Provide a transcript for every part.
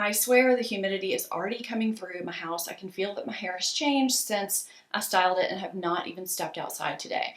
I swear the humidity is already coming through my house. I can feel that my hair has changed since I styled it and have not even stepped outside today.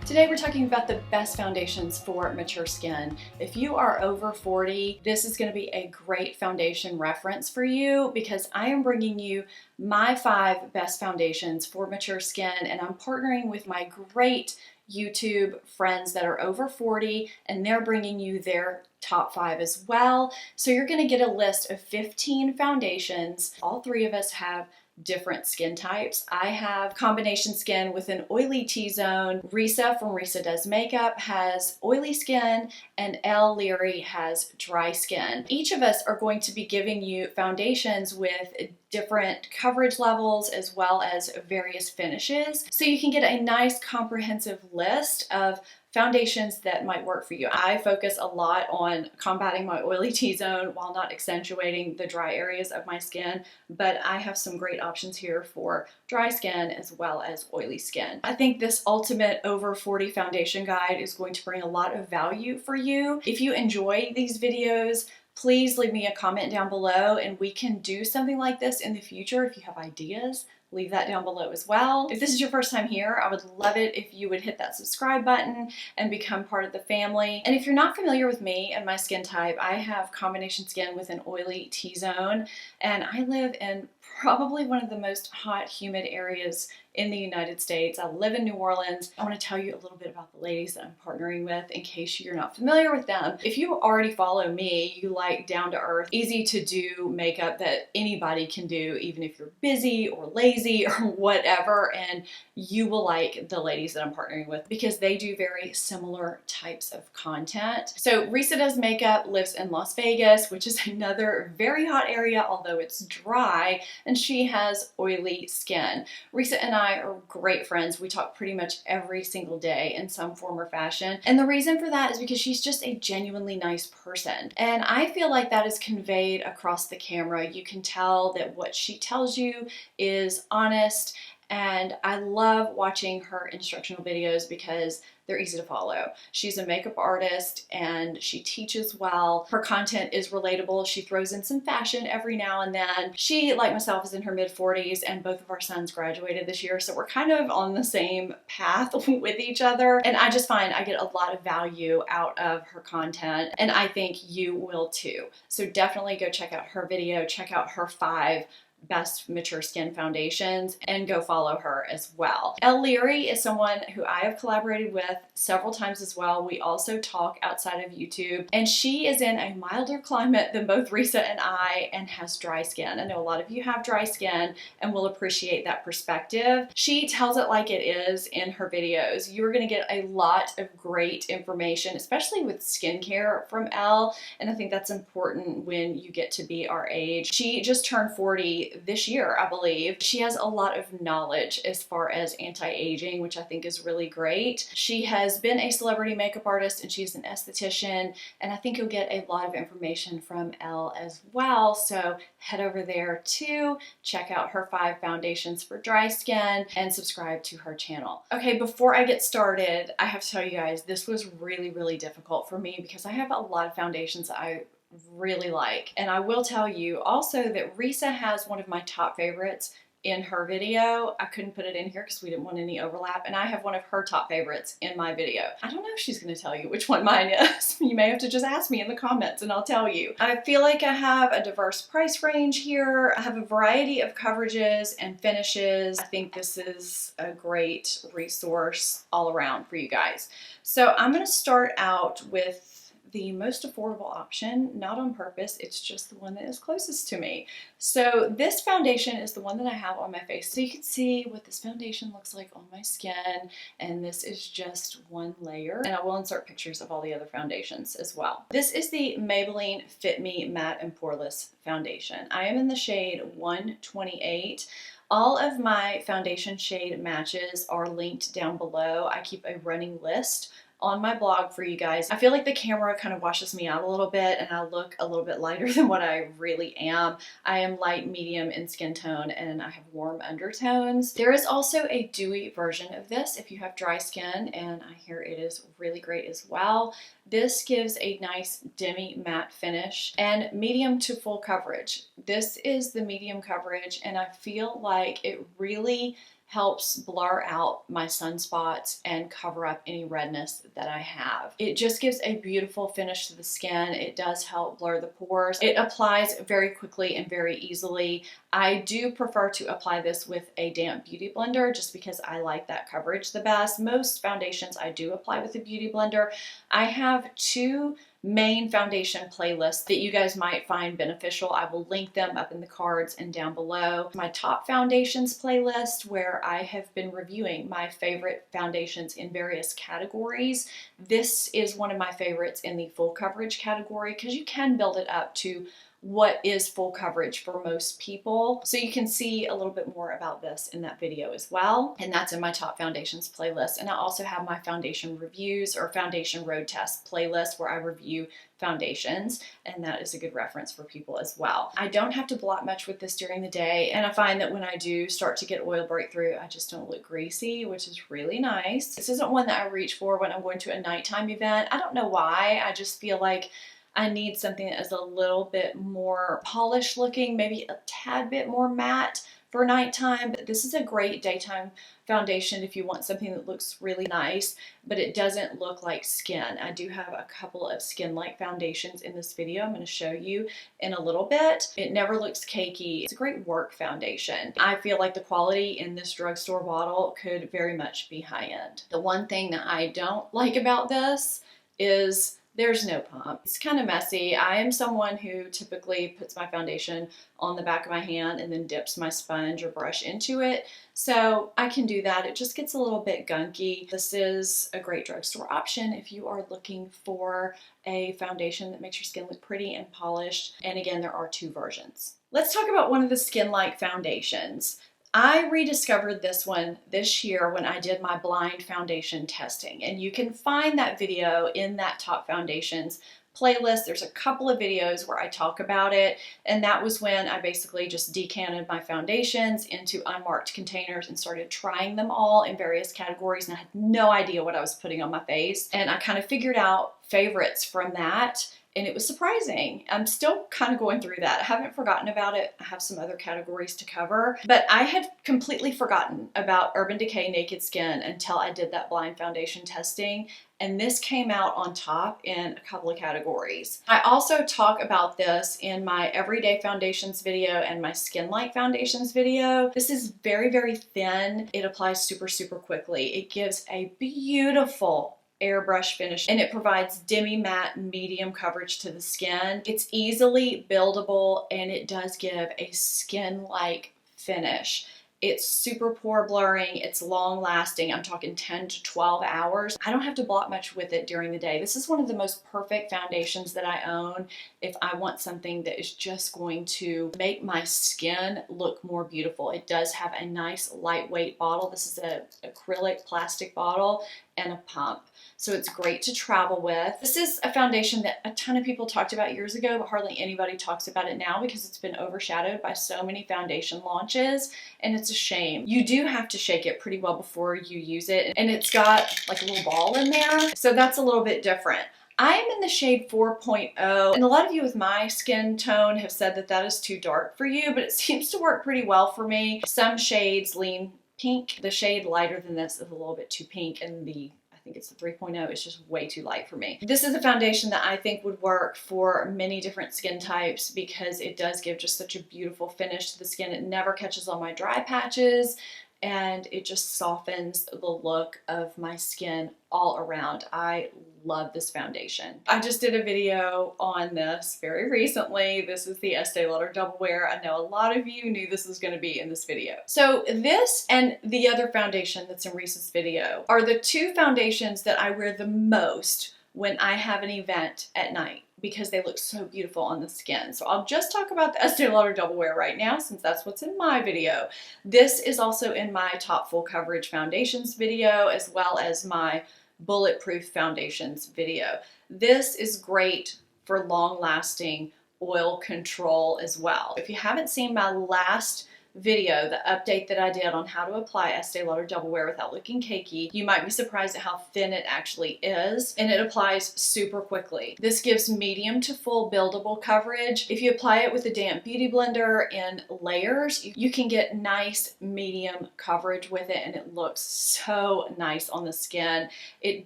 Today we're talking about the best foundations for mature skin. If you are over 40, this is going to be a great foundation reference for you because I am bringing you my 5 best foundations for mature skin, and I'm partnering with my great YouTube friends that are over 40, and they're bringing you their top 5 as well. So you're going to get a list of 15 foundations. All 3 of us have different skin types. I have combination skin with an oily T-zone. Risa from RISA'S makeup has oily skin, and ELLE'S has dry skin. Each of us are going to be giving you foundations with different coverage levels as well as various finishes, so you can get a nice comprehensive list of foundations that might work for you. I focus a lot on combating my oily T-zone while not accentuating the dry areas of my skin, but I have some great options here for dry skin as well as oily skin. I think this ultimate over 40 foundation guide is going to bring a lot of value for you. If you enjoy these videos, please leave me a comment down below and we can do something like this in the future. If you have ideas, leave that down below as well. If this is your first time here, I would love it if you would hit that subscribe button and become part of the family. And if you're not familiar with me and my skin type, I have combination skin with an oily T-zone, and I live in probably one of the most hot, humid areas in the United States. I live in New Orleans. I want to tell you a little bit about the ladies that I'm partnering with in case you're not familiar with them. If you already follow me, you like down-to-earth, easy to do makeup that anybody can do, even if you're busy or lazy or whatever, and you will like the ladies that I'm partnering with because they do very similar types of content. So RISA'S makeup lives in Las Vegas, which is another very hot area, although it's dry, and she has oily skin. Risa and I are great friends. We talk pretty much every single day in some form or fashion. And the reason for that is because she's just a genuinely nice person. And I feel like that is conveyed across the camera. You can tell that what she tells you is honest, and I love watching her instructional videos because they're easy to follow. She's a makeup artist and she teaches well. Her content is relatable. She throws in some fashion every now and then. She, like myself, is in her mid-40s and both of our sons graduated this year, so we're kind of on the same path with each other. And I just find I get a lot of value out of her content, and I think you will too. So definitely go check out her video, check out her 5 best mature skin foundations, and go follow her as well. ELLE'S is someone who I have collaborated with several times as well. We also talk outside of YouTube, and she is in a milder climate than both Risa and I and has dry skin. I know a lot of you have dry skin and will appreciate that perspective. She tells it like it is in her videos. You're going to get a lot of great information, especially with skincare from Elle, and I think that's important when you get to be our age. She just turned 40 this year, I believe. She has a lot of knowledge as far as anti-aging, which I think is really great. She has been a celebrity makeup artist and she's an esthetician, and I think you'll get a lot of information from Elle as well. So head over there too, check out her 5 foundations for dry skin, and subscribe to her channel. Okay, before I get started, I have to tell you guys, this was really, really difficult for me because I have a lot of foundations that I really like. And I will tell you also that Risa has one of my top favorites in her video. I couldn't put it in here because we didn't want any overlap, and I have one of her top favorites in my video. I don't know if she's going to tell you which one mine is. You may have to just ask me in the comments and I'll tell you. I feel like I have a diverse price range here. I have a variety of coverages and finishes. I think this is a great resource all around for you guys. So I'm going to start out with the most affordable option, not on purpose, it's just the one that is closest to me. So this foundation is the one that I have on my face. So you can see what this foundation looks like on my skin, and this is just one layer. And I will insert pictures of all the other foundations as well. This is the Maybelline Fit Me Matte and Poreless Foundation. I am in the shade 128. All of my foundation shade matches are linked down below. I keep a running list on my blog for you guys. I feel like the camera kind of washes me out a little bit and I look a little bit lighter than what I really am. I am light medium in skin tone and I have warm undertones. There is also a dewy version of this if you have dry skin, and I hear it is really great as well. This gives a nice demi matte finish and medium to full coverage. This is the medium coverage and I feel like it really helps blur out my sunspots and cover up any redness that I have. It just gives a beautiful finish to the skin. It does help blur the pores. It applies very quickly and very easily. I do prefer to apply this with a damp beauty blender just because I like that coverage the best. Most foundations I do apply with a beauty blender. I have two main foundation playlists that you guys might find beneficial. I will link them up in the cards and down below. My top foundations playlist, where I have been reviewing my favorite foundations in various categories. This is one of my favorites in the full coverage category because you can build it up to what is full coverage for most people. So you can see a little bit more about this in that video as well. And that's in my top foundations playlist. And I also have my foundation reviews or foundation road test playlist where I review foundations, and that is a good reference for people as well. I don't have to blot much with this during the day, and I find that when I do start to get oil breakthrough, I just don't look greasy, which is really nice. This isn't one that I reach for when I'm going to a nighttime event. I don't know why. I just feel like I need something that is a little bit more polished looking, maybe a tad bit more matte for nighttime. But this is a great daytime foundation if you want something that looks really nice, but it doesn't look like skin. I do have a couple of skin-like foundations in this video I'm going to show you in a little bit. It never looks cakey. It's a great work foundation. I feel like the quality in this drugstore bottle could very much be high-end. The one thing that I don't like about this is there's no pump. It's kind of messy. I am someone who typically puts my foundation on the back of my hand and then dips my sponge or brush into it. So I can do that. It just gets a little bit gunky. This is a great drugstore option if you are looking for a foundation that makes your skin look pretty and polished. And again, there are two versions. Let's talk about one of the skin-like foundations. I rediscovered this one this year when I did my blind foundation testing, and you can find that video in that top foundations playlist. There's a couple of videos where I talk about it, and that was when I basically just decanted my foundations into unmarked containers and started trying them all in various categories, and I had no idea what I was putting on my face, and I kind of figured out favorites from that. And it was surprising. I'm still kind of going through that. I haven't forgotten about it. I have some other categories to cover, but I had completely forgotten about Urban Decay Naked Skin until I did that blind foundation testing. And this came out on top in a couple of categories. I also talk about this in my everyday foundations video and my skin-like foundations video. This is very, very thin. It applies super, super quickly. It gives a beautiful airbrush finish, and it provides demi matte medium coverage to the skin. It's easily buildable, and it does give a skin-like finish. It's super pore blurring. It's long lasting. I'm talking 10 to 12 hours. I don't have to blot much with it during the day. This is one of the most perfect foundations that I own if I want something that is just going to make my skin look more beautiful. It does have a nice lightweight bottle. This is an acrylic plastic bottle and a pump. So it's great to travel with. This is a foundation that a ton of people talked about years ago, but hardly anybody talks about it now because it's been overshadowed by so many foundation launches, and it's a shame. You do have to shake it pretty well before you use it, and it's got like a little ball in there, so that's a little bit different. I am in the shade 4.0, and a lot of you with my skin tone have said that that is too dark for you, but it seems to work pretty well for me. Some shades lean pink. The shade lighter than this is a little bit too pink, and I think it's the 3.0, it's just way too light for me. This is a foundation that I think would work for many different skin types because it does give just such a beautiful finish to the skin. It never catches on my dry patches, and it just softens the look of my skin all around. I love this foundation. I just did a video on this very recently. This is the Este Lauder Double Wear. I know a lot of you knew this was going to be in this video. So this and the other foundation that's in Reese's video are the two foundations that I wear the most when I have an event at night, because they look so beautiful on the skin. So I'll just talk about the Este Lauder Double Wear right now since that's what's in my video. This is also in my top full coverage foundations video, as well as my bulletproof foundations video. This is great for long-lasting oil control as well. If you haven't seen my last video, the update that I did on how to apply Este Lauder Double Wear without looking cakey, you might be surprised at how thin it actually is, and it applies super quickly. This gives medium to full buildable coverage. If you apply it with a damp beauty blender in layers, you can get nice medium coverage with it, and it looks so nice on the skin. It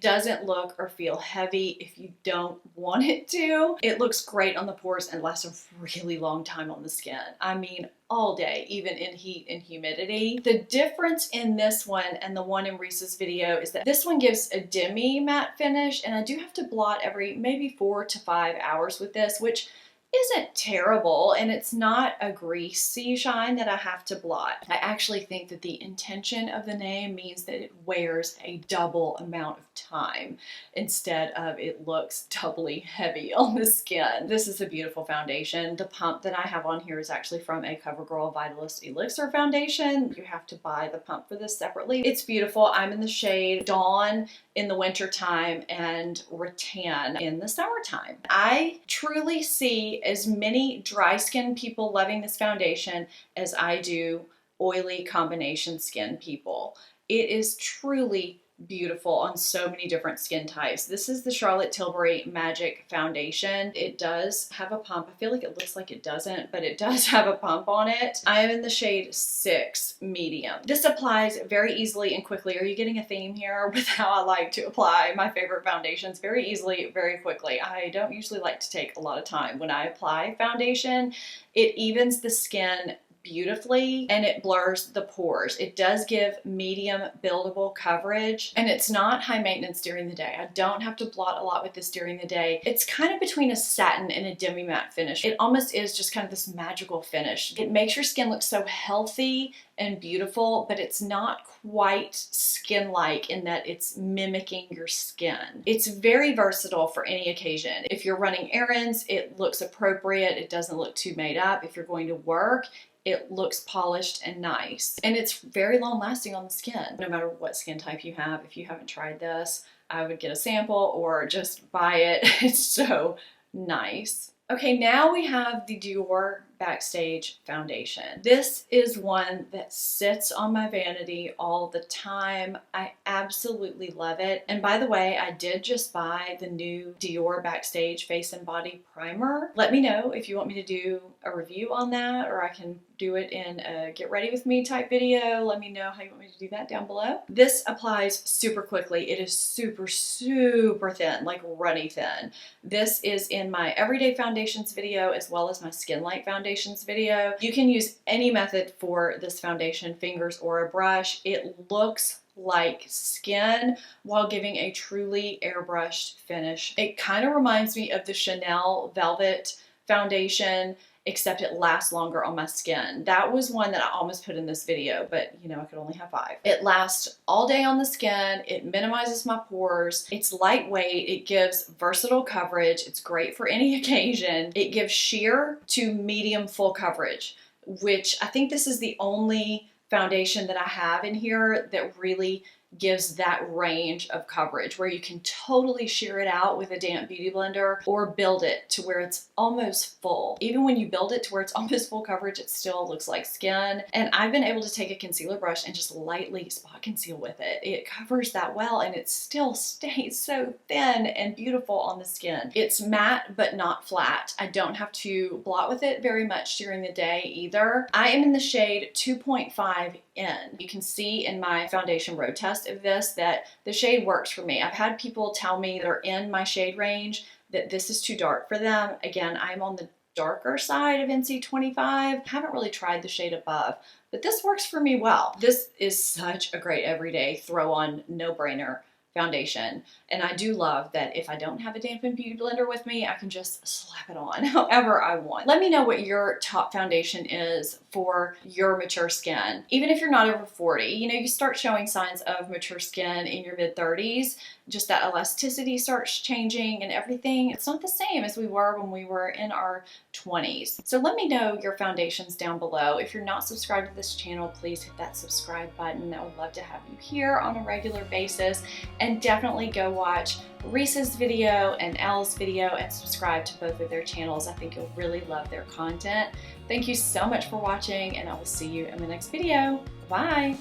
doesn't look or feel heavy if you don't want it to. It looks great on the pores and lasts a really long time on the skin. I mean, all day, even in heat and humidity. The difference in this one and the one in RISA'S video is that this one gives a demi matte finish, and I do have to blot every maybe 4 to 5 hours with this, which isn't terrible, and it's not a greasy shine that I have to blot. I actually think that the intention of the name means that it wears a double amount of time instead of it looks doubly heavy on the skin. This is a beautiful foundation. The pump that I have on here is actually from a CoverGirl Vitalist Elixir foundation. You have to buy the pump for this separately. It's beautiful. I'm in the shade Dawn in the winter time and Rattan in the summertime. I truly see as many dry skin people loving this foundation as I do oily combination skin people. It is truly beautiful on so many different skin types. This is the Charlotte Tilbury Magic Foundation. It does have a pump. I feel like it looks like it doesn't, but it does have a pump on it. I am in the shade 6 medium. This applies very easily and quickly. Are you getting a theme here with how I like to apply my favorite foundations? Very easily, very quickly. I don't usually like to take a lot of time when I apply foundation. It evens the skin beautifully and it blurs the pores. It does give medium buildable coverage, and it's not high maintenance during the day. I don't have to blot a lot with this during the day. It's kind of between a satin and a demi matte finish. It almost is just kind of this magical finish. It makes your skin look so healthy and beautiful, but it's not quite skin-like in that it's mimicking your skin. It's very versatile for any occasion. If you're running errands, it looks appropriate. It doesn't look too made up. If you're going to work, it looks polished and nice. And it's very long lasting on the skin. No matter what skin type you have, if you haven't tried this, I would get a sample or just buy it. It's so nice. Okay, now we have the Dior Backstage foundation. This is one that sits on my vanity all the time. I absolutely love it. And by the way, I did just buy the new Dior Backstage Face and Body Primer. Let me know if you want me to do a review on that, or I can do it in a get ready with me type video. Let me know how you want me to do that down below. This applies super quickly. It is super, super thin, like runny thin. This is in my everyday foundations video as well as my skin light foundations video. You can use any method for this foundation, fingers or a brush. It looks like skin while giving a truly airbrushed finish. It kind of reminds me of the Chanel Velvet foundation, except it lasts longer on my skin. That was one that I almost put in this video, but you know, I could only have 5. It lasts all day on the skin. It minimizes my pores. It's lightweight. It gives versatile coverage. It's great for any occasion. It gives sheer to medium full coverage, which I think this is the only foundation that I have in here that really gives that range of coverage where you can totally sheer it out with a damp beauty blender or build it to where it's almost full. Even when you build it to where it's almost full coverage, it still looks like skin. And I've been able to take a concealer brush and just lightly spot conceal with it. It covers that well and it still stays so thin and beautiful on the skin. It's matte but not flat. I don't have to blot with it very much during the day either. I am in the shade 2.5 in. You can see in my foundation road test of this that the shade works for me. I've had people tell me they're in my shade range that this is too dark for them. Again, I'm on the darker side of NC25. Haven't really tried the shade above, but this works for me well. This is such a great everyday throw on no-brainer foundation. And I do love that if I don't have a dampened beauty blender with me, I can just slap it on however I want. Let me know what your top foundation is for your mature skin. Even if you're not over 40, you know, you start showing signs of mature skin in your mid-30s, just that elasticity starts changing and everything. It's not the same as we were when we were in our 20s. So let me know your foundations down below. If you're not subscribed to this channel, please hit that subscribe button. I would love to have you here on a regular basis. And definitely go watch RISA'S video and ELLE'S video and subscribe to both of their channels. I think you'll really love their content. Thank you so much for watching, and I will see you in the next video. Bye!